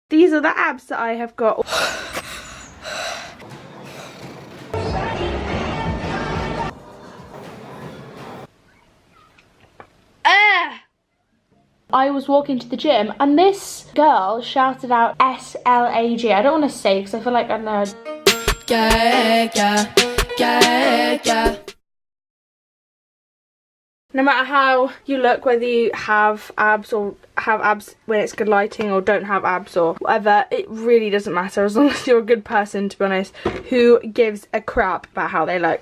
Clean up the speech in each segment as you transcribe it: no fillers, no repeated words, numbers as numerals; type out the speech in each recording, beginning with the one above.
These are the abs that I have got. I was walking to the gym and this girl shouted out SLAG. I don't want to say because I feel like I know. Yeah. No matter how you look, whether you have abs or have abs when it's good lighting or don't have abs or whatever, it really doesn't matter as long as you're a good person, to be honest, who gives a crap about how they look.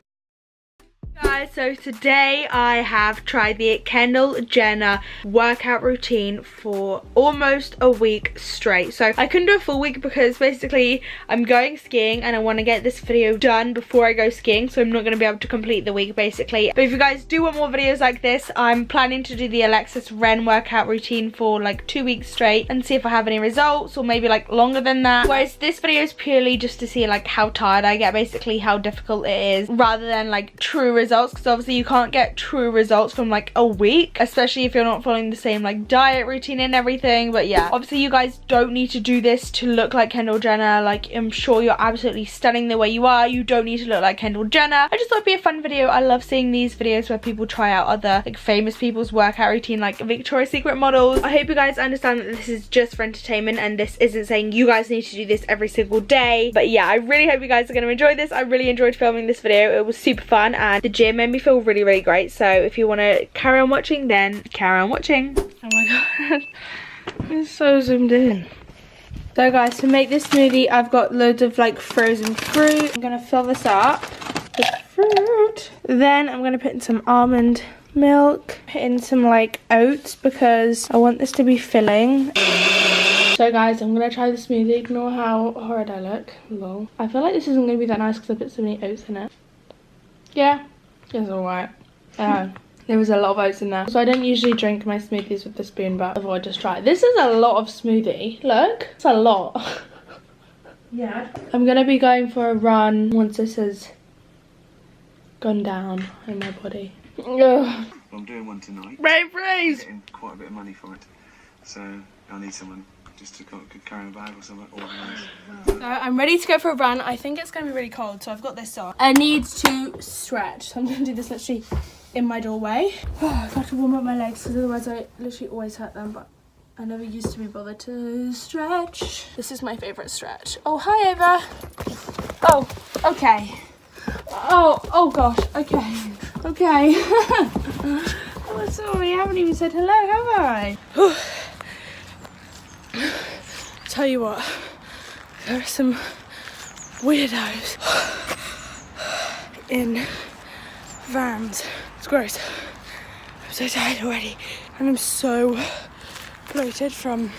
Guys, so today I have tried the Kendall Jenner workout routine for almost a week straight. So I couldn't do a full week because basically I'm going skiing and I want to get this video done before I go skiing, so I'm not going to be able to complete the week basically. But if you guys do want more videos like this, I'm planning to do the Alexis Ren workout routine for like 2 weeks straight and see if I have any results, or maybe like longer than that. Whereas this video is purely just to see like how tired I get, basically how difficult it is, rather than like true results, because obviously you can't get true results from like a week, especially if you're not following the same like diet routine and everything. But yeah, obviously you guys don't need to do this to look like Kendall Jenner. Like, I'm sure you're absolutely stunning the way you are. You don't need to look like Kendall Jenner. I just thought it'd be a fun video. I love seeing these videos where people try out other like famous people's workout routine, like Victoria's Secret models. I hope you guys understand that this is just for entertainment and this isn't saying you guys need to do this every single day. But yeah, I really hope you guys are going to enjoy this. I really enjoyed filming this video. It was super fun and the gym made me feel really great. So if you want to carry on watching, then carry on watching. Oh my god, it's so zoomed in. So guys, to make this smoothie I've got loads of like frozen fruit. I'm gonna fill this up with fruit, then I'm gonna put in some almond milk, put in some like oats because I want this to be filling. So guys, I'm gonna try the smoothie. Ignore how horrid I look. Lol. I feel like this isn't gonna be that nice because I put so many oats in it. Yeah, it's alright. There was a lot of oats in there. So I don't usually drink my smoothies with the spoon, but I thought I'd just try it. This is a lot of smoothie. Look, it's a lot. Yeah. I'm gonna be going for a run once this has gone down in my body. Ugh. I'm doing one tonight. Brave praise! I'm getting quite a bit of money for it. So I'll need someone just to carry a bag or something organised. So I'm ready to go for a run. I think it's going to be really cold, so I've got this on. I need to stretch, so I'm going to do this literally in my doorway. I've got to warm up my legs because otherwise I literally always hurt them, but I never used to be bothered to stretch. This is my favourite stretch. Oh, hi Ava. Oh, okay. Oh gosh, okay. Okay. Oh, sorry, I haven't even said hello, have I? Tell you what, there are some weirdos in vans. It's gross. I'm so tired already and I'm so bloated from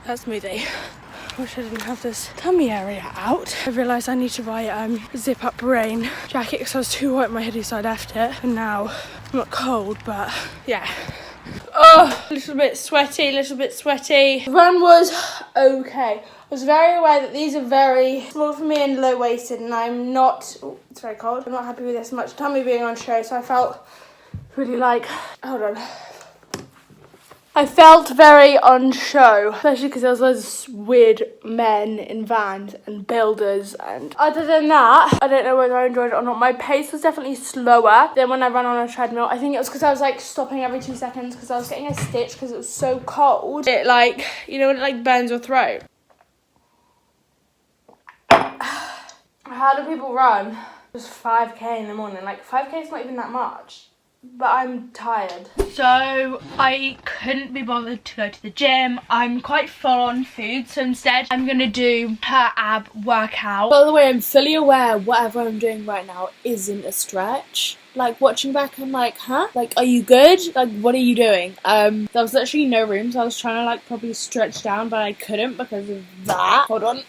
that smoothie. I wish I didn't have this tummy area out. I realised I need to buy a zip up rain jacket because I was too hot in my hoodie, so I left it. And now I'm not cold, but yeah. Oh, a little bit sweaty. The run was okay. I was very aware that these are very small for me and low-waisted, and I'm not, oh, it's very cold. I'm not happy with this much tummy being on show, so I felt really like, hold on. I felt very on show, especially because there was loads of weird men in vans and builders, and other than that, I don't know whether I enjoyed it or not. My pace was definitely slower than when I ran on a treadmill. I think it was because I was like stopping every 2 seconds because I was getting a stitch because it was so cold. It like, you know when it like burns your throat? How do people run? Just 5k in the morning. Like 5k is not even that much. But I'm tired. So I couldn't be bothered to go to the gym. I'm quite full on food, so instead I'm gonna do her ab workout. By the way, I'm fully aware whatever I'm doing right now isn't a stretch. Like watching back, I'm like, huh? Like, are you good? Like, what are you doing? There was literally no room, so I was trying to like probably stretch down, but I couldn't because of that. Hold on.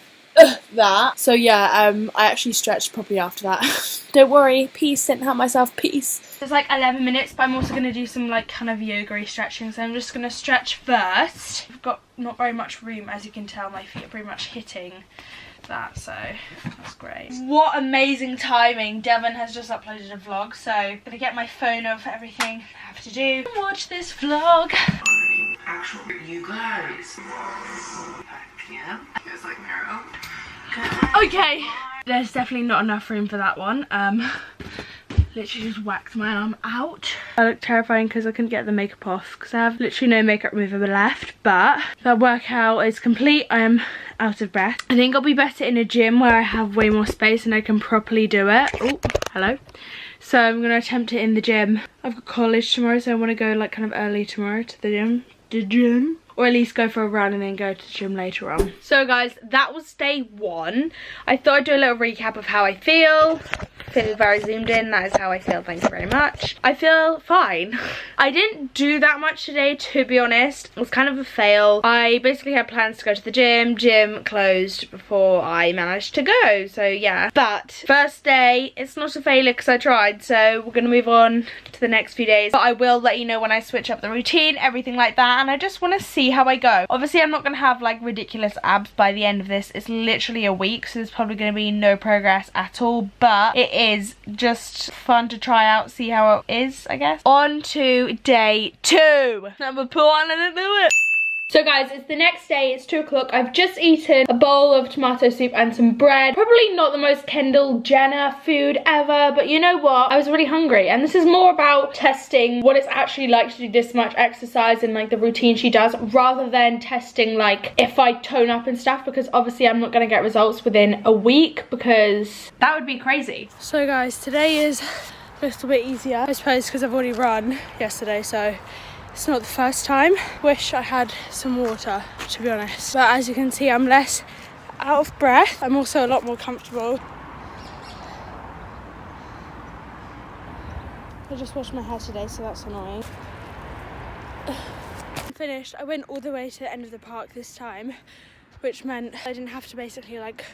That. So yeah, I actually stretched properly after that. Don't worry, peace, didn't hurt myself, peace. It's like 11 minutes, but I'm also going to do some like kind of yoga-y stretching, so I'm just going to stretch first. I've got not very much room, as you can tell, my feet are pretty much hitting that, so that's great. What amazing timing. Devon has just uploaded a vlog, so I'm going to get my phone of everything I have to do and watch this vlog. Actually, you guys. Yeah, it's like marrow. Okay, there's definitely not enough room for that one. Literally just whacked my arm out. I look terrifying because I couldn't get the makeup off because I have literally no makeup remover left, but that workout is complete. I am out of breath. I think I'll be better in a gym where I have way more space and I can properly do it. Oh, hello. So I'm gonna attempt it in the gym. I've got college tomorrow, so I want to go like kind of early tomorrow to the gym. Or at least go for a run and then go to the gym later on. So guys, that was day 1. I thought I'd do a little recap of how I feel. Feeling very zoomed in, that is how I feel, thank you very much. I feel fine. I didn't do that much today, to be honest. It was kind of a fail. I basically had plans to go to the gym. Gym closed before I managed to go, so yeah. But first day, it's not a failure because I tried, so we're gonna move on to the next few days. But I will let you know when I switch up the routine, everything like that, and I just want to see how I go. Obviously, I'm not gonna have like ridiculous abs by the end of this. It's literally a week, so there's probably gonna be no progress at all, but it is just fun to try out, see how it is, I guess. On to day 2. Number 1 and do it. So guys, it's the next day, it's 2 o'clock. I've just eaten a bowl of tomato soup and some bread. Probably not the most Kendall Jenner food ever, but you know what? I was really hungry, and this is more about testing what it's actually like to do this much exercise and like the routine she does, rather than testing like if I tone up and stuff, because obviously I'm not gonna get results within a week because that would be crazy. So guys, today is a little bit easier, I suppose, because I've already run yesterday, so it's not the first time. Wish I had some water, to be honest. But as you can see, I'm less out of breath. I'm also a lot more comfortable. I just washed my hair today, so that's annoying. I'm finished. I went all the way to the end of the park this time, which meant I didn't have to basically like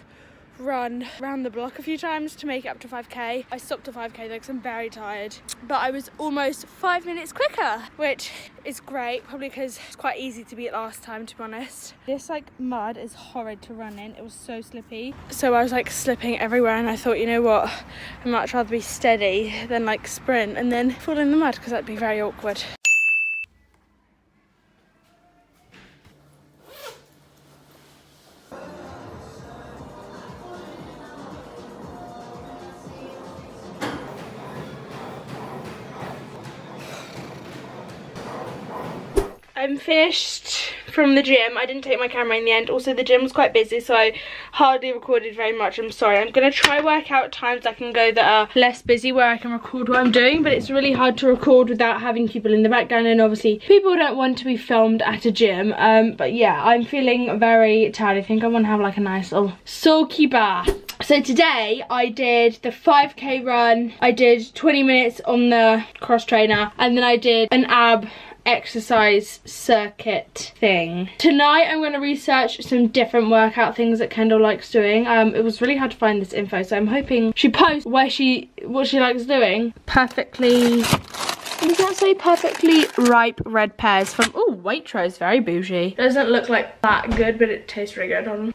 run around the block a few times to make it up to 5k. I stopped at 5k though because I'm very tired, but I was almost 5 minutes quicker, which is great, probably because it's quite easy to beat last time, to be honest. This like mud is horrid to run in. It was so slippy, so I was like slipping everywhere, and I thought, you know what, I'd much rather be steady than like sprint and then fall in the mud, because that'd be very awkward. I'm finished from the gym. I didn't take my camera in the end. Also, the gym was quite busy, so I hardly recorded very much. I'm sorry. I'm going to try work out times I can go that are less busy where I can record what I'm doing, but it's really hard to record without having people in the background, and obviously people don't want to be filmed at a gym. But yeah, I'm feeling very tired. I think I want to have like a nice little soaky bath. So today I did the 5k run, I did 20 minutes on the cross trainer, and then I did an ab exercise circuit thing. Tonight I'm going to research some different workout things that Kendall likes doing. It was really hard to find this info, so I'm hoping she posts what she likes doing. Perfectly, does that say perfectly ripe red pears from, oh, Waitrose, very bougie. Doesn't look like that good, but it tastes really good. Hold on.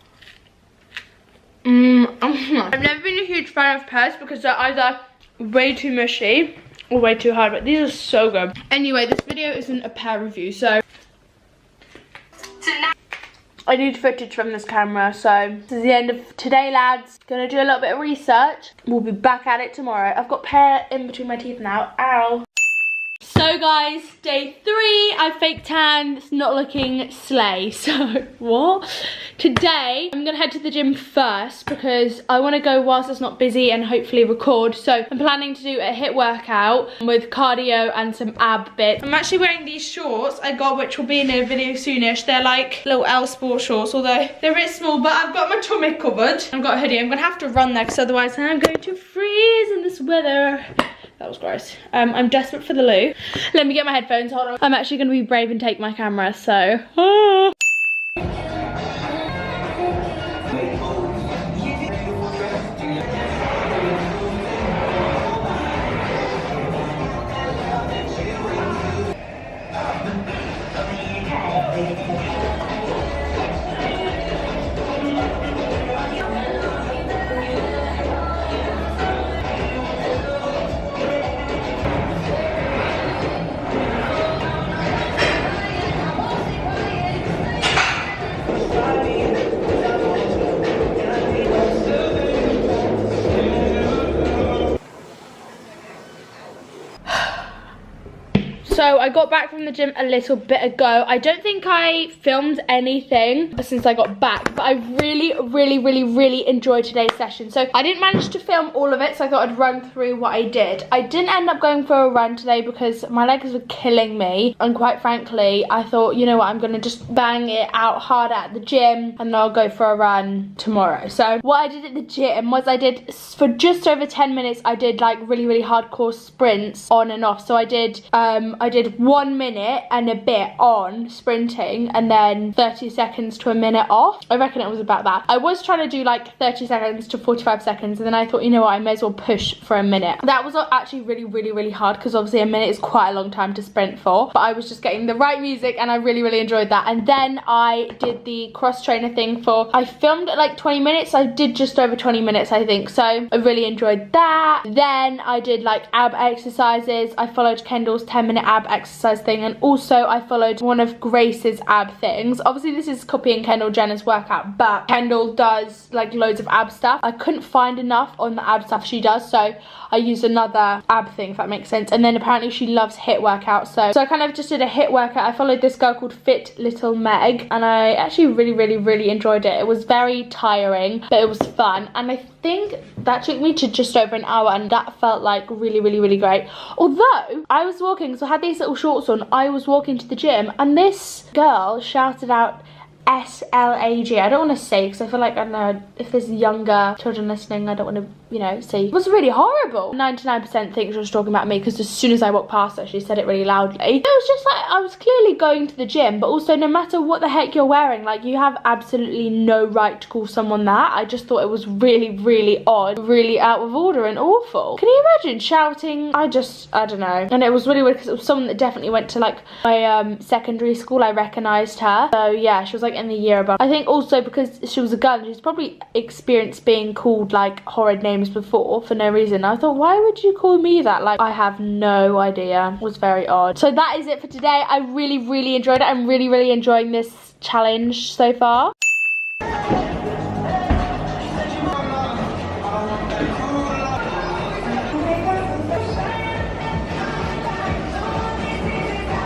I've never been a huge fan of pears because they're either way too mushy or way too hard, but these are so good. Anyway, this video isn't a pear review, so I need footage from this camera, so this is the end of today, lads. Gonna do a little bit of research. We'll be back at it tomorrow. I've got pear in between my teeth now. Ow. So guys, day 3, I fake tan. It's not looking slay, so what? Today, I'm gonna head to the gym first because I wanna go whilst it's not busy and hopefully record. So I'm planning to do a HIIT workout with cardio and some ab bits. I'm actually wearing these shorts I got, which will be in a video soonish. They're like little L Sport shorts, although they're a bit small, but I've got my tummy covered. I've got a hoodie. I'm gonna have to run there because otherwise I'm going to freeze in this weather. That was gross. I'm desperate for the loo. Let me get my headphones, hold on. I'm actually gonna be brave and take my camera, so. Ah. I got back from the gym a little bit ago. I don't think I filmed anything since I got back, but I really enjoyed today's session. So I didn't manage to film all of it, so I thought I'd run through what I did. I didn't end up going for a run today because my legs were killing me, and quite frankly I thought, you know what, I'm gonna just bang it out hard at the gym and I'll go for a run tomorrow. So what I did at the gym was I did, for just over 10 minutes, I did like really hardcore sprints on and off. So I did 1 minute and a bit on sprinting, and then 30 seconds to a minute off. I reckon it was about that. I was trying to do like 30 seconds to 45 seconds, and then I thought, you know what, I may as well push for a minute. That was actually really hard, because obviously a minute is quite a long time to sprint for, but I was just getting the right music and I really enjoyed that. And then I did the cross trainer thing for, I filmed at like 20 minutes. I did just over 20 minutes, I think, so I really enjoyed that. Then I did like ab exercises. I followed Kendall's 10-minute ab exercise thing, and also I followed one of Grace's ab things. Obviously this is copying Kendall Jenner's workout, but Kendall does like loads of ab stuff. I couldn't find enough on the ab stuff she does, so I used another ab thing, if that makes sense. And then apparently she loves HIIT workouts, so I kind of just did a HIIT workout. I followed this girl called Fit Little Meg, and I actually really enjoyed it. It was very tiring, but it was fun, and I think that took me to just over an hour, and that felt like really great. Although I was walking, so I had these little shorts on, I was walking to the gym, and this girl shouted out SLAG. I don't want to say, because I feel like, I don't know, if there's younger children listening, I don't want to, you know, say. It was really horrible. 99% think she was talking about me, because as soon as I walked past her, she said it really loudly. It was just like, I was clearly going to the gym, but also no matter what the heck you're wearing, like, you have absolutely no right to call someone that. I just thought it was really odd, really out of order and awful. Can you imagine shouting? I don't know. And it was really weird, because it was someone that definitely went to like my secondary school. I recognised her. So yeah, she was like in the year above. I think also because she was a girl, she's probably experienced being called like horrid names before for no reason. I thought, why would you call me that? Like, I have no idea. It was very odd. So that is it for today. I really enjoyed it. I'm really enjoying this challenge so far.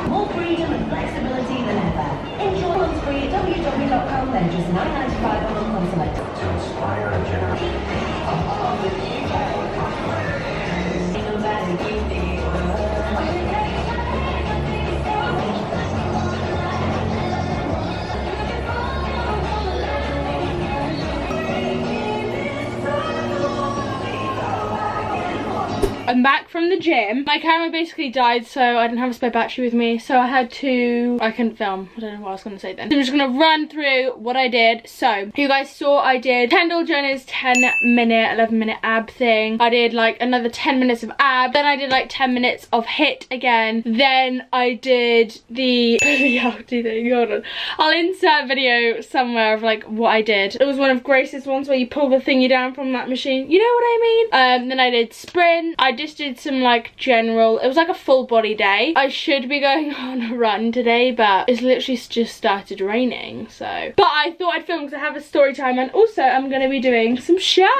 More freedom and flexibility than ever. Enjoy on free at www.com, then just $9.95 on console. To inspire a generation. I'm back from the gym. My camera basically died, so I didn't have a spare battery with me, so I couldn't film. I don't know what I was going to say then. So I'm just going to run through what I did. So you guys saw I did Kendall Jenner's 10-minute, 11-minute ab thing. I did like another 10 minutes of ab. Then I did like 10 minutes of HIIT again. Then I did the reality thing. Hold on. I'll insert a video somewhere of like what I did. It was one of Grace's ones where you pull the thingy down from that machine. You know what I mean? Then I did sprint. I just did some like general, it was like a full body day. I should be going on a run today, but it's literally just started raining, so. But I thought I'd film because I have a story time, and also I'm gonna be doing some shots.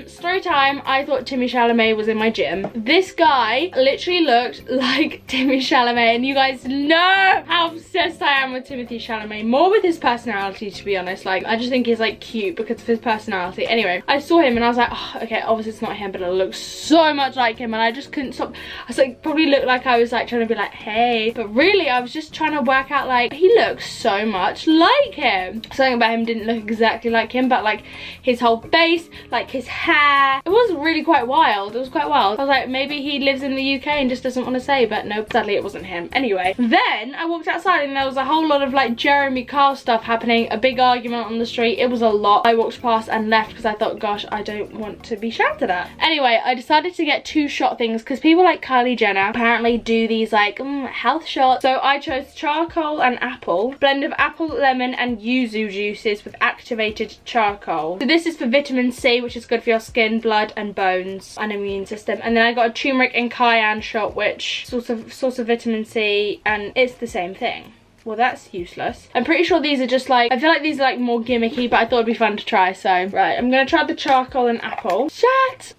Story time, I thought Timothée Chalamet was in my gym. This guy literally looked like Timothée Chalamet, and you guys know how obsessed I am with Timothée Chalamet, more with his personality, to be honest. Like, I just think he's like cute because of his personality. Anyway, I saw him and I was like, oh, okay, obviously it's not him, but it looks so much like him, and I just couldn't stop. I was like, probably looked like I was like trying to be like, hey, but really I was just trying to work out, like, he looks so much like him. Something about him didn't look exactly like him, but like his whole face, like his hair, it was really quite wild. It was quite wild. I was like, maybe he lives in the UK and just doesn't want to say, but no, sadly it wasn't him. Anyway, then I walked outside and there was a whole lot of like Jeremy Kyle stuff happening, a big argument on the street. It was a lot. I walked past and left because I thought, gosh, I don't want to be shouted at. Anyway, I decided to get 2 shot things because people like Kylie Jenner apparently do these like health shots. So I chose charcoal and apple, blend of apple, lemon and yuzu juices with activated charcoal. So this is for vitamin C, which is good for your skin, blood and bones and immune system. And then I got a turmeric and cayenne shot, which source of vitamin C, and it's the same thing. Well, that's useless. I'm pretty sure these are just like, I feel like these are like more gimmicky, but I thought it'd be fun to try. So right, I'm gonna try the charcoal and apple shot.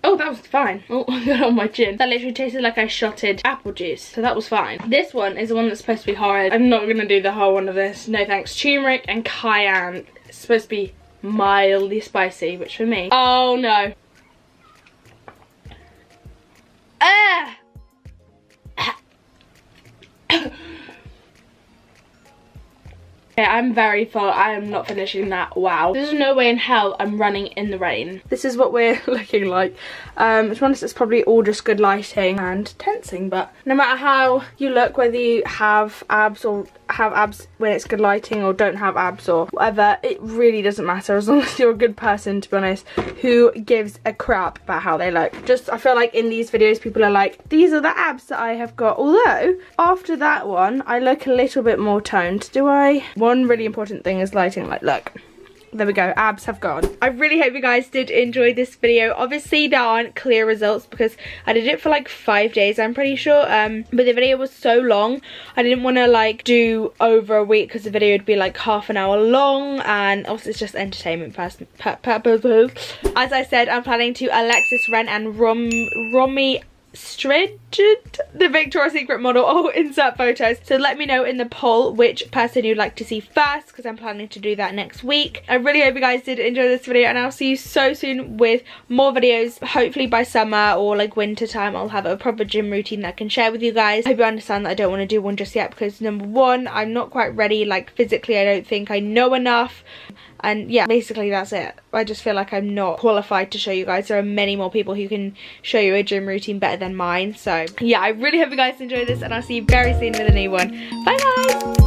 Oh, that was fine. Oh, I got it on my chin. That literally tasted like I shotted apple juice, so that was fine. This one is the one that's supposed to be horrid. I'm not gonna do the whole one of this. No thanks. Turmeric and cayenne. It's supposed to be mildly spicy, which for me, oh no. Ah! Okay, I'm very full. I am not finishing that. Wow. There's no way in hell I'm running in the rain. This is what we're looking like. To be honest, it's probably all just good lighting and tensing, but no matter how you look, whether you have abs or have abs when it's good lighting or don't have abs or whatever, it really doesn't matter as long as you're a good person, to be honest, who gives a crap about how they look. Just, I feel like in these videos people are like, these are the abs that I have got, although after that one I look a little bit more toned. Do I? One really important thing is lighting. Like, look, there we go, abs have gone. I really hope you guys did enjoy this video. Obviously there aren't clear results because I did it for like 5 days, I'm pretty sure, but the video was so long I didn't want to like do over a week because the video would be like half an hour long, and also it's just entertainment purposes. As I said, I'm planning to Alexis Ren and Romy Stridget, the Victoria's Secret model. I'll insert photos, so let me know in the poll which person you'd like to see first, because I'm planning to do that next week. I really hope you guys did enjoy this video, and I'll see you so soon with more videos. Hopefully by summer or like winter time I'll have a proper gym routine that I can share with you guys. I hope you understand that I don't want to do one just yet because, number one, I'm not quite ready, like physically I don't think I know enough. And yeah, basically that's it. I just feel like I'm not qualified to show you guys. There are many more people who can show you a gym routine better than mine. So yeah, I really hope you guys enjoyed this, and I'll see you very soon with a new one. Bye guys!